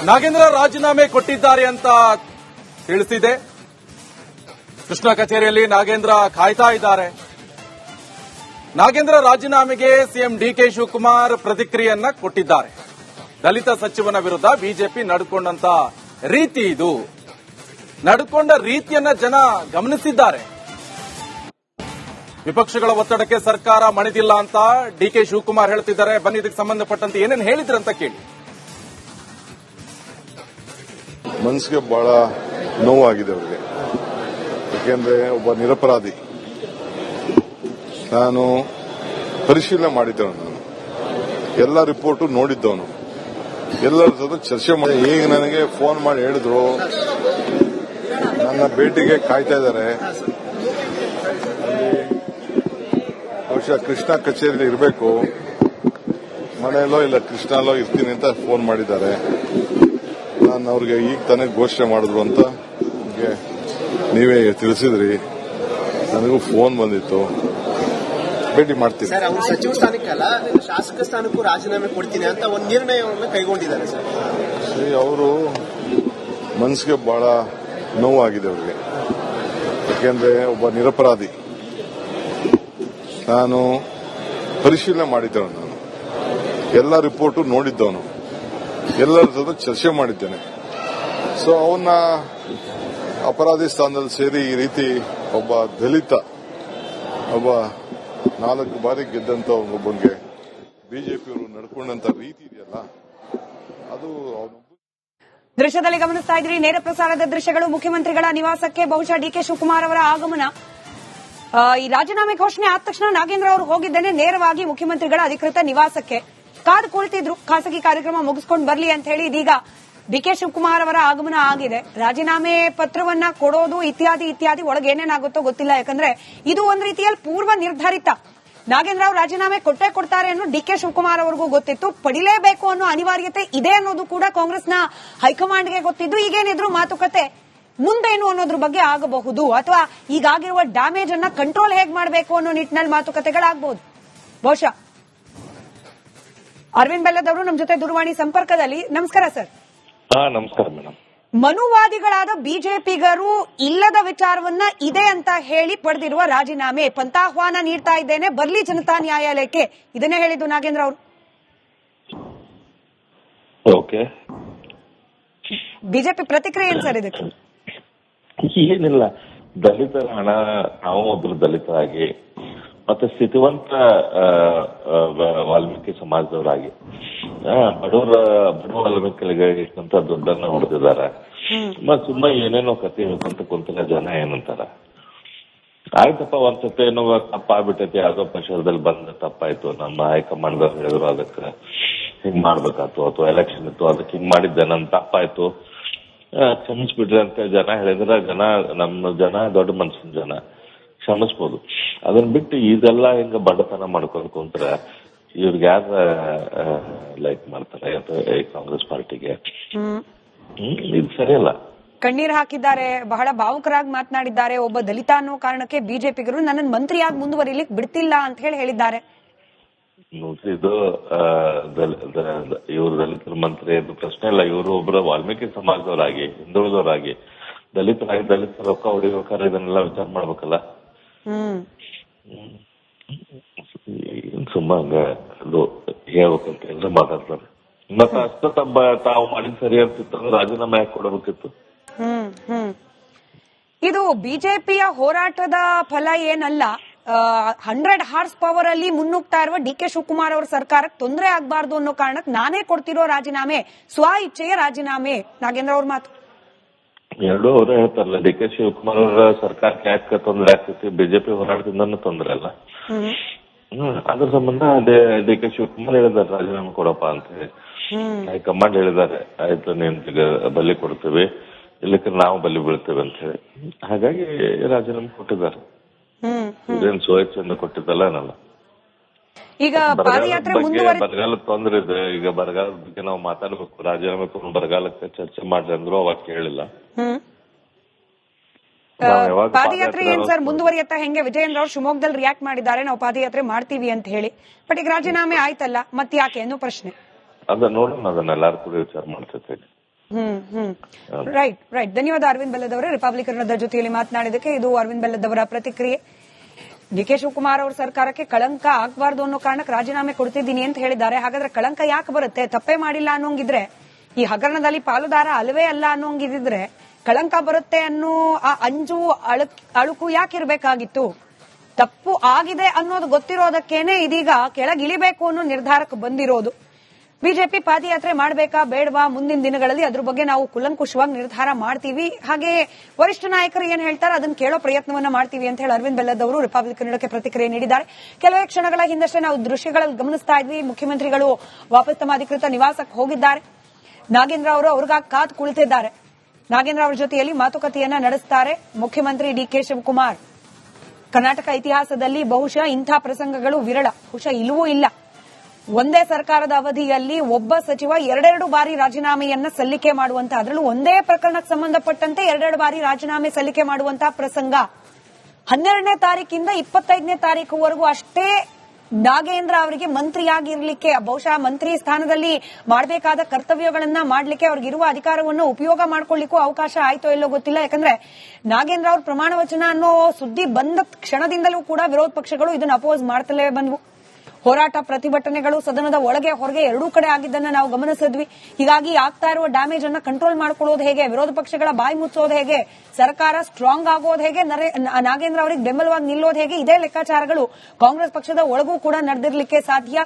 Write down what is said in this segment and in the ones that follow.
ನಾಗೇಂದ್ರ ರಾಜೀನಾಮೆ ಕೊಟ್ಟಿದ್ದಾರೆ ಅಂತ ತಿಳಿಸಿದೆ. ಕೃಷ್ಣ ಕಚೇರಿಯಲ್ಲಿ ನಾಗೇಂದ್ರ ಕಾಯ್ತಾ ಇದ್ದಾರೆ. ನಾಗೇಂದ್ರ ರಾಜೀನಾಮೆಗೆ ಸಿಎಂ ಡಿಕೆ ಶಿವಕುಮಾರ್ ಪ್ರತಿಕ್ರಿಯೆಯನ್ನ ಕೊಟ್ಟಿದ್ದಾರೆ. ದಲಿತ ಸಚಿವನ ವಿರುದ್ಧ ಬಿಜೆಪಿ ನಡ್ಕೊಂಡಂತ ರೀತಿ ಇದು. ನಡ್ಕೊಂಡ ರೀತಿಯನ್ನ ಜನ ಗಮನಿಸಿದ್ದಾರೆ. ವಿಪಕ್ಷಗಳ ಒತ್ತಡಕ್ಕೆ ಸರ್ಕಾರ ಮಣಿದಿಲ್ಲ ಅಂತ ಡಿಕೆ ಶಿವಕುಮಾರ್ ಹೇಳ್ತಿದ್ದಾರೆ. ಬನ್ನಿ ಇದಕ್ಕೆ ಸಂಬಂಧಪಟ್ಟಂತೆ ಏನೇನು ಹೇಳಿದ್ರಂತ ಕೇಳಿ. ಮನಸ್ಸಿಗೆ ಬಹಳ ನೋವಾಗಿದೆ ಅವರಿಗೆ. ಯಾಕೆಂದ್ರೆ ಒಬ್ಬ ನಿರಪರಾಧಿ. ನಾನು ಪರಿಶೀಲನೆ ಮಾಡಿದ್ದವನು, ನಾನು ಎಲ್ಲ ರಿಪೋರ್ಟು ನೋಡಿದ್ದವನು, ಎಲ್ಲರ ಜೊತೆ ಚರ್ಚೆ ಮಾಡಿ. ಈಗ ನನಗೆ ಫೋನ್ ಮಾಡಿ ಹೇಳಿದ್ರು ನನ್ನ ಭೇಟಿಗೆ ಕಾಯ್ತಾ ಇದ್ದಾರೆ. ಬಹುಶಃ ಕೃಷ್ಣ ಕಚೇರಿಯಲ್ಲಿ ಇರಬೇಕು, ಮನೆಯಲ್ಲೋ ಇಲ್ಲ ಕೃಷ್ಣಲ್ಲೋ ಇರ್ತೀನಿ ಅಂತ ಫೋನ್ ಮಾಡಿದ್ದಾರೆ. ನಾನು ಅವ್ರಿಗೆ ಈಗ ತಾನೇ ಘೋಷಣೆ ಮಾಡಿದ್ರು ಅಂತ ನೀವೇ ತಿಳಿಸಿದ್ರಿ. ನನಗೂ ಫೋನ್ ಬಂದಿತ್ತು, ಭೇಟಿ ಮಾಡ್ತೀನಿ. ಸರ್, ಅವರು ಸಚಿವ ಸ್ಥಾನಕ್ಕಲ್ಲ ಶಾಸಕ ಸ್ಥಾನಕ್ಕೂ ರಾಜೀನಾಮೆ ಕೊಡ್ತೀನಿ ಅಂತ ಒಂದು ನಿರ್ಣಯವನ್ನು ಕೈಗೊಂಡಿದ್ದಾರೆ ಸರ್. ಅವರು ಮನಸ್ಸಿಗೆ ಬಹಳ ನೋವಾಗಿದೆ ಅವರಿಗೆ. ಯಾಕೆಂದ್ರೆ ಒಬ್ಬ ನಿರಪರಾಧಿ. ನಾನು ಪರಿಶೀಲನೆ ಮಾಡಿದ್ದವನು, ನಾನು ಎಲ್ಲ ರಿಪೋರ್ಟು ನೋಡಿದ್ದವನು, ಎಲ್ಲರ ಜೊತೆ ಚರ್ಚೆ ಮಾಡಿದ್ದೇನೆ. ಸೊ ಅವನ್ನ ಅಪರಾಧಿ ಸ್ಥಾನದಲ್ಲಿ ಸೇರಿ ಈ ರೀತಿ ಒಬ್ಬ ದಲಿತ, ಒಬ್ಬ 4 ಬಾರಿ ಗೆದ್ದಂತ ಒಬ್ಬನಿಗೆ ಬಿಜೆಪಿಯವರು ನಡ್ಕೊಂಡಂತ ರೀತಿ ಇದೆಯಲ್ಲ, ಅದು ದೃಶ್ಯದಲ್ಲಿ ಗಮನಿಸ್ತಾ ಇದ್ರಿ. ನೇರ ಪ್ರಸಾರದ ದೃಶ್ಯಗಳು. ಮುಖ್ಯಮಂತ್ರಿಗಳ ನಿವಾಸಕ್ಕೆ ಬಹುಶಃ ಡಿಕೆ ಶಿವಕುಮಾರ್ ಅವರ ಆಗಮನ. ಈ ರಾಜೀನಾಮೆ ಘೋಷಣೆ ಆದ ತಕ್ಷಣ ನಾಗೇಂದ್ರ ಅವರು ಹೋಗಿದ್ದೇನೆ ನೇರವಾಗಿ ಮುಖ್ಯಮಂತ್ರಿಗಳ ಅಧಿಕೃತ ನಿವಾಸಕ್ಕೆ ಕಾದು ಕುಳಿತಿದ್ರು. ಖಾಸಗಿ ಕಾರ್ಯಕ್ರಮ ಮುಗಿಸ್ಕೊಂಡು ಬರ್ಲಿ ಅಂತ ಹೇಳಿ. ಇದೀಗ ಡಿಕೆ ಶಿವಕುಮಾರ್ ಅವರ ಆಗಮನ ಆಗಿದೆ. ರಾಜೀನಾಮೆ ಪತ್ರವನ್ನ ಕೊಡೋದು ಇತ್ಯಾದಿ ಇತ್ಯಾದಿ ಒಳಗೆ ಏನೇನಾಗುತ್ತೋ ಗೊತ್ತಿಲ್ಲ. ಯಾಕಂದ್ರೆ ಇದು ಒಂದು ರೀತಿಯಲ್ಲಿ ಪೂರ್ವ ನಿರ್ಧರಿತ. ನಾಗೇಂದ್ರ ಅವರು ರಾಜೀನಾಮೆ ಕೊಟ್ಟೇ ಕೊಡ್ತಾರೆ ಅನ್ನೋ ಡಿಕೆ ಶಿವಕುಮಾರ್ ಅವರಿಗೂ ಗೊತ್ತಿತ್ತು. ಪಡಿಲೇಬೇಕು ಅನ್ನೋ ಅನಿವಾರ್ಯತೆ ಇದೆ ಅನ್ನೋದು ಕೂಡ ಕಾಂಗ್ರೆಸ್ನ ಹೈಕಮಾಂಡ್ಗೆ ಗೊತ್ತಿದ್ದು. ಈಗೇನಿದ್ರು ಮಾತುಕತೆ ಮುಂದೇನು ಅನ್ನೋದ್ರ ಬಗ್ಗೆ ಆಗಬಹುದು, ಅಥವಾ ಈಗಾಗಿರುವ ಡ್ಯಾಮೇಜ್ ಅನ್ನ ಕಂಟ್ರೋಲ್ ಹೇಗೆ ಮಾಡಬೇಕು ಅನ್ನೋ ನಿಟ್ಟಿನಲ್ಲಿ ಮಾತುಕತೆಗಳಾಗಬಹುದು ಬಹುಶಃ. ಅರವಿಂದ್ ಬೆಲ್ಲದವರು ನಮ್ಮ ಜೊತೆ ದೂರವಾಣಿ ಸಂಪರ್ಕದಲ್ಲಿ. ನಮಸ್ಕಾರ ಸರ್. ನಮಸ್ಕಾರ ಮೇಡಮ್. ಮನುವಾದಿಗಳಾದ ಬಿಜೆಪಿಗರು ಇಲ್ಲದ ವಿಚಾರವನ್ನ ಇದೆ ಅಂತ ಹೇಳಿ ಪಡೆದಿರುವ ರಾಜೀನಾಮೆ ಪಂಥಾಹ್ವಾನ ನೀಡ್ತಾ ಇದ್ದೇನೆ, ಬರ್ಲಿ ಜನತಾ ನ್ಯಾಯಾಲಯಕ್ಕೆ, ಇದನ್ನೇ ಹೇಳಿದ್ದು ನಾಗೇಂದ್ರ ಅವರು. ಓಕೆ, ಬಿಜೆಪಿ ಪ್ರತಿಕ್ರಿಯೆ ಏನ್ ಸರ್ ಇದಕ್ಕೆ? ಏನಿಲ್ಲ, ದಲಿತರ ಹಣ, ನಾವು ಒಬ್ರು ದಲಿತರಾಗಿ ಮತ್ತೆ ಸ್ಥಿತಿವಂತ ವಾಲ್ಮೀಕಿ ಸಮಾಜದವರಾಗಿ ಬಡ ವಾಲ್ಮೀಕಿಗಳಿಗೆ ಇಷ್ಟಂತ ದುಡ್ಡನ್ನ ಹೊಡೆದಿದ್ದಾರೆ. ಸುಮ್ಮ ಏನೇನೋ ಕತೆ ಹೇಳ್ಕೊಂತ ಕುಂತಿಲ್ಲ. ಜನ ಏನಂತಾರ, ಆಯ್ತಪ್ಪ ಒಂದ್ಸತಿ ಏನೋ ತಪ್ಪಾಗ್ಬಿಟ್ಟೈತಿ, ಯಾವ್ದೋ ಪಕ್ಷದಲ್ಲಿ ಬಂದ ತಪ್ಪಾಯ್ತು, ನಮ್ಮ ಹೈಕಮಾಂಡ್ ಹೇಳಿದ್ರು ಅದಕ್ಕೆ ಹಿಂಗ್ ಮಾಡ್ಬೇಕಾಯ್ತು, ಅಥವಾ ಎಲೆಕ್ಷನ್ ಇತ್ತು ಅದಕ್ಕೆ ಹಿಂಗ್ ಮಾಡಿದ್ದೆ, ನನ್ ತಪ್ಪಾಯ್ತು ಕ್ಷಮಿಸ್ಬಿಡ್ರಿ ಅಂತ ಜನ ಹೇಳಿದ್ರೆ, ನಮ್ಮ ಜನ ದೊಡ್ಡ ಮನ್ಸಿನ ಜನ ಕ್ಷಮಿಸ್ಬೋದು. ಅದನ್ನ ಬಿಟ್ಟು ಇದೆಲ್ಲ ಹಿಂಗ ಬಡತನ ಮಾಡ್ಕೊಂಡು ಕುಂತ್ರೆ ಇವ್ರಿಗೆ ಯಾರ ಲೈಕ್ ಮಾಡ್ತಾರೆ ಕಾಂಗ್ರೆಸ್ ಪಾರ್ಟಿಗೆ? ಇದು ಸರಿಯಲ್ಲ. ಕಣ್ಣೀರ್ ಹಾಕಿದ್ದಾರೆ, ಬಹಳ ಭಾವುಕರಾಗಿ ಮಾತನಾಡಿದ್ದಾರೆ. ಒಬ್ಬ ದಲಿತ ಅನ್ನೋ ಕಾರಣಕ್ಕೆ ಬಿಜೆಪಿಗರು ನನ್ನ ಮಂತ್ರಿಯಾಗಿ ಮುಂದುವರಿಲಿಕ್ಕೆ ಬಿಡ್ತಿಲ್ಲ ಅಂತ ಹೇಳಿ ನೋಡ್ರಿ, ಇದು ಇವರು ದಲಿತರ ಮಂತ್ರಿ ಇದು ಪ್ರಶ್ನೆ ಇಲ್ಲ. ಇವರು ಒಬ್ಬರ ವಾಲ್ಮೀಕಿ ಸಮಾಜದವರಾಗಿ, ಹಿಂದುಳಿದವರಾಗಿ, ದಲಿತರ ರೊಕ್ಕ ಹೊಡಿಬೇಕಾದ್ರೆ ಇದನ್ನೆಲ್ಲ ವಿಚಾರ ಮಾಡ್ಬೇಕಲ್ಲ. ಸುಮ್ಮ ಹಂಗ ಅದು ಹೇಳ್ಬೇಕಂತ ಎಲ್ಲ ಮಾತಾಡ್ತಾರೆ. ಮತ್ತೆ ಅಷ್ಟ ತಾವು ಮಾಡಿದ ಸರಿ ಅಂತಿತ್ತು, ರಾಜೀನಾಮೆ ಯಾಕೆ ಕೊಡಬೇಕಿತ್ತು? ಇದು ಬಿಜೆಪಿಯ ಹೋರಾಟದ ಫಲ ಏನಲ್ಲ. 100 ಹಾರ್ಸ್ ಪವರ್ ಅಲ್ಲಿ ಮುನ್ನುಗ್ತಾ ಇರುವ ಡಿಕೆ ಶಿವಕುಮಾರ್ ಅವರ ಸರ್ಕಾರಕ್ಕೆ ತೊಂದರೆ ಆಗಬಾರ್ದು ಅನ್ನೋ ಕಾರಣಕ್ಕೆ ನಾನೇ ಕೊಡ್ತಿರೋ ರಾಜೀನಾಮೆ, ಸ್ವ ಇಚ್ಛೆಯ ರಾಜೀನಾಮೆ. ನಾಗೇಂದ್ರ ಅವ್ರ ಮಾತು ಎರಡೂ ಅವರೇ ಹೇಳ್ತಾರಲ್ಲ. ಡಿ ಕೆ ಶಿವಕುಮಾರ್ ಅವರ ಸರ್ಕಾರಕ್ಕೆ ಯಾಕೆ ತೊಂದರೆ ಆಗ್ತೈತಿ? ಬಿಜೆಪಿ ಹೋರಾಟದಿಂದನೂ ತೊಂದರೆ ಅಲ್ಲ. ಅದ್ರ ಸಂಬಂಧ ಡಿ ಕೆ ಶಿವಕುಮಾರ್ ಹೇಳಿದಾರೆ ರಾಜೀನಾಮೆ ಕೊಡಪ್ಪ ಅಂತ ಹೇಳಿ. ಹೈಕಮಾಂಡ್ ಹೇಳಿದ್ದಾರೆ, ಆಯ್ತು ನೀನ್ ಬಲಿ ಕೊಡ್ತೀವಿ, ಇಲ್ಲಕ್ಕೆ ನಾವು ಬಲಿ ಬೀಳ್ತೇವೆ ಅಂತ ಹೇಳಿ. ಹಾಗಾಗಿ ರಾಜೀನಾಮೆ ಕೊಟ್ಟಿದ್ದಾರೆ. ಇದೇನು ಸ್ವಚ್ಛಂದ ಕೊಟ್ಟಿದ್ದಲ್ಲ ಏನಲ್ಲ. ಈಗ ಪಾದಯಾತ್ರೆ ಬರಗಾಲದ ತೊಂದರೆ ಇದೆ. ಈಗ ಬರಗಾಲದ ಬಗ್ಗೆ ನಾವು ಮಾತಾಡ್ಬೇಕು. ರಾಜೀನಾಮೆ ಬರಗಾಲಕ್ಕೆ ಚರ್ಚೆ ಮಾಡ್ರಿ ಅಂದ್ರು ಅವಾಗ ಕೇಳಿಲ್ಲ. ಪಾದಯಾತ್ರೆ ಏನ್ ಸರ್ ಮುಂದುವರಿಯತ್ತಾ ಹೆಂಗೆ? ವಿಜಯೇಂದ್ರ ಅವರು ಶಿವಮೊಗ್ಗದಲ್ಲಿ ರಿಯಾಕ್ಟ್ ಮಾಡಿದ್ದಾರೆ, ನಾವು ಪಾದಯಾತ್ರೆ ಮಾಡ್ತೀವಿ ಅಂತ ಹೇಳಿ. ಬಟ್ ಈಗ ರಾಜೀನಾಮೆ ಆಯ್ತಲ್ಲ, ಮತ್ತೆ ಯಾಕೆ ಅನ್ನೋ ಪ್ರಶ್ನೆ. ಅದ ನೋಡೋಣ, ಅದನ್ನೆಲ್ಲಾರು ಕೂಡ ವಿಚಾರ ಮಾಡ್ತೈತೆ. Right right. ಧನ್ಯವಾದ ಅರವಿಂದ್ ಬೆಲ್ಲದ್ ಅವರೇ, ರಿಪಬ್ಲಿಕ್ ಕನ್ನಡದ ಜೊತೆಯಲ್ಲಿ ಮಾತನಾಡಿದಕ್ಕೆ. ಇದು ಅರವಿಂದ್ ಬೆಲ್ಲದ್ ಅವರ ಪ್ರತಿಕ್ರಿಯೆ. ಡಿಕೆ ಶಿವಕುಮಾರ್ ಅವರ ಸರ್ಕಾರಕ್ಕೆ ಕಳಂಕ ಆಗಬಾರ್ದು ಅನ್ನೋ ಕಾರಣಕ್ಕೆ ರಾಜೀನಾಮೆ ಕೊಡ್ತಿದ್ದೀನಿ ಅಂತ ಹೇಳಿದ್ದಾರೆ. ಹಾಗಾದ್ರೆ ಕಳಂಕ ಯಾಕೆ ಬರುತ್ತೆ? ತಪ್ಪೇ ಮಾಡಿಲ್ಲ ಅನ್ನೋಂಗಿದ್ರೆ, ಈ ಹಗರಣದಲ್ಲಿ ಪಾಲುದಾರ ಅಲ್ಲವೇ ಅಲ್ಲ ಅನ್ನೋಂಗಿದ್ರೆ ಕಳಂಕ ಬರುತ್ತೆ ಅನ್ನೋ ಆ ಅಂಜು ಅಳುಕು ಯಾಕಿರ್ಬೇಕಾಗಿತ್ತು? ತಪ್ಪು ಆಗಿದೆ ಅನ್ನೋದು ಗೊತ್ತಿರೋದಕ್ಕೇನೆ ಇದೀಗ ಕೆಳಗಿಳಿಬೇಕು ಅನ್ನೋ ನಿರ್ಧಾರಕ್ಕೆ ಬಂದಿರೋದು. ಬಿಜೆಪಿ ಪಾದಯಾತ್ರೆ ಮಾಡಬೇಕಾ ಬೇಡವಾ ಮುಂದಿನ ದಿನಗಳಲ್ಲಿ ಅದ್ರ ಬಗ್ಗೆ ನಾವು ಕುಲಂಕುಷವಾಗಿ ನಿರ್ಧಾರ ಮಾಡ್ತೀವಿ. ಹಾಗೆ ವರಿಷ್ಠ ನಾಯಕರು ಏನ್ ಹೇಳ್ತಾರೆ ಅದನ್ನ ಕೇಳೋ ಪ್ರಯತ್ನವನ್ನ ಮಾಡ್ತೀವಿ ಅಂತ ಹೇಳಿ ಅರವಿಂದ್ ಬೆಲ್ಲದ್ ಅವರು ರಿಪಬ್ಲಿಕ್ ಕನ್ನಡಕ್ಕೆ ಪ್ರತಿಕ್ರಿಯೆ ನೀಡಿದ್ದಾರೆ. ಕೆಲವೇ ಕ್ಷಣಗಳ ಹಿಂದಷ್ಟೇ ನಾವು ದೃಶ್ಯಗಳಲ್ಲಿ ಗಮನಿಸ್ತಾ ಇದ್ವಿ, ಮುಖ್ಯಮಂತ್ರಿಗಳು ವಾಪಸ್ ತಮ್ಮ ಅಧಿಕೃತ ನಿವಾಸಕ್ಕೆ ಹೋಗಿದ್ದಾರೆ. ನಾಗೇಂದ್ರ ಅವರು ಅವ್ರಿಗಾಗಿ ಕಾದು ಕುಳಿತಿದ್ದಾರೆ. ನಾಗೇಂದ್ರ ಅವರ ಜೊತೆಯಲ್ಲಿ ಮಾತುಕತೆಯನ್ನ ನಡೆಸುತ್ತಾರೆ ಮುಖ್ಯಮಂತ್ರಿ ಡಿಕೆ ಶಿವಕುಮಾರ್. ಕರ್ನಾಟಕ ಇತಿಹಾಸದಲ್ಲಿ ಬಹುಶಃ ಇಂಥ ಪ್ರಸಂಗಗಳು ವಿರಳ, ಬಹುಶಃ ಇಲ್ಲವೂ ಇಲ್ಲ. ಒಂದೇ ಸರ್ಕಾರದ ಅವಧಿಯಲ್ಲಿ ಒಬ್ಬ ಸಚಿವ ಎರಡೆರಡು ಬಾರಿ ರಾಜೀನಾಮೆಯನ್ನ ಸಲ್ಲಿಕೆ ಮಾಡುವಂತ, ಅದರಲ್ಲೂ ಒಂದೇ ಪ್ರಕರಣಕ್ಕೆ ಸಂಬಂಧಪಟ್ಟಂತೆ ಎರಡೆರಡು ಬಾರಿ ರಾಜೀನಾಮೆ ಸಲ್ಲಿಕೆ ಮಾಡುವಂತಹ ಪ್ರಸಂಗ. 12ನೇ ತಾರೀಕಿಂದ 25ನೇ ತಾರೀಕುವರೆಗೂ ಅಷ್ಟೇ ನಾಗೇಂದ್ರ ಅವರಿಗೆ ಮಂತ್ರಿಯಾಗಿರ್ಲಿಕ್ಕೆ, ಬಹುಶಃ ಮಂತ್ರಿ ಸ್ಥಾನದಲ್ಲಿ ಮಾಡಬೇಕಾದ ಕರ್ತವ್ಯಗಳನ್ನ ಮಾಡಲಿಕ್ಕೆ, ಅವ್ರಿಗಿರುವ ಅಧಿಕಾರವನ್ನು ಉಪಯೋಗ ಮಾಡ್ಕೊಳ್ಳಿಕ್ಕೂ ಅವಕಾಶ ಆಯ್ತೋ ಇಲ್ಲೋ ಗೊತ್ತಿಲ್ಲ. ಯಾಕಂದ್ರೆ ನಾಗೇಂದ್ರ ಅವ್ರ ಪ್ರಮಾಣ ವಚನ ಅನ್ನೋ ಸುದ್ದಿ ಬಂದ ಕ್ಷಣದಿಂದಲೂ ಕೂಡ ವಿರೋಧ ಪಕ್ಷಗಳು ಇದನ್ನು ಅಪೋಸ್ ಮಾಡ್ತಲೇ ಬಂದ್ವು. ಹೋರಾಟ ಪ್ರತಿಭಟನೆಗಳು ಸದನದ ಒಳಗೆ ಹೊರಗೆ ಎರಡೂ ಕಡೆ ಆಗಿದ್ದನ್ನ ನಾವು ಗಮನಿಸಿದ್ವಿ. ಹೀಗಾಗಿ ಆಗ್ತಾ ಇರುವ ಡ್ಯಾಮೇಜ್ ಅನ್ನ ಕಂಟ್ರೋಲ್ ಮಾಡ್ಕೊಳ್ಳೋದು ಹೇಗೆ, ವಿರೋಧ ಪಕ್ಷಗಳ ಬಾಯಿ ಮುಚ್ಚೋದು ಹೇಗೆ, ಸರ್ಕಾರ ಸ್ಟ್ರಾಂಗ್ ಆಗೋದು ಹೇಗೆ, ನಾಗೇಂದ್ರ ಅವರಿಗೆ ಬೆಂಬಲವಾಗಿ ನಿಲ್ಲೋದು ಹೇಗೆ, ಇದೇ ಲೆಕ್ಕಾಚಾರಗಳು ಕಾಂಗ್ರೆಸ್ ಪಕ್ಷದ ಒಳಗೂ ಕೂಡ ನಡೆದಿರಲಿಕ್ಕೆ ಸಾಧ್ಯ.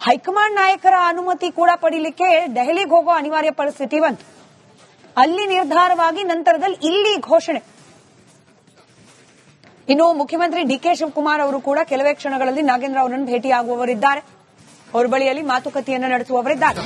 ಹೈಕಮಾಂಡ್ ನಾಯಕರ ಅನುಮತಿ ಕೂಡ ಪಡೀಲಿಕ್ಕೆ ದೆಹಲಿಗೆ ಹೋಗೋ ಅನಿವಾರ್ಯ ಪರಿಸ್ಥಿತಿ ಬಂತು. ಅಲ್ಲಿ ನಿರ್ಧಾರವಾಗಿ ನಂತರದಲ್ಲಿ ಇಲ್ಲಿ ಘೋಷಣೆ. ಇನ್ನು ಮುಖ್ಯಮಂತ್ರಿ ಡಿಕೆ ಶಿವಕುಮಾರ್ ಅವರು ಕೂಡ ಕೆಲವೇ ಕ್ಷಣಗಳಲ್ಲಿ ನಾಗೇಂದ್ರ ಅವರನ್ನು ಭೇಟಿಯಾಗುವವರಿದ್ದಾರೆ. ಅವರ ಬಳಿಯಲ್ಲಿ ಮಾತುಕತೆಯನ್ನು ನಡೆಸುವವರಿದ್ದಾರೆ.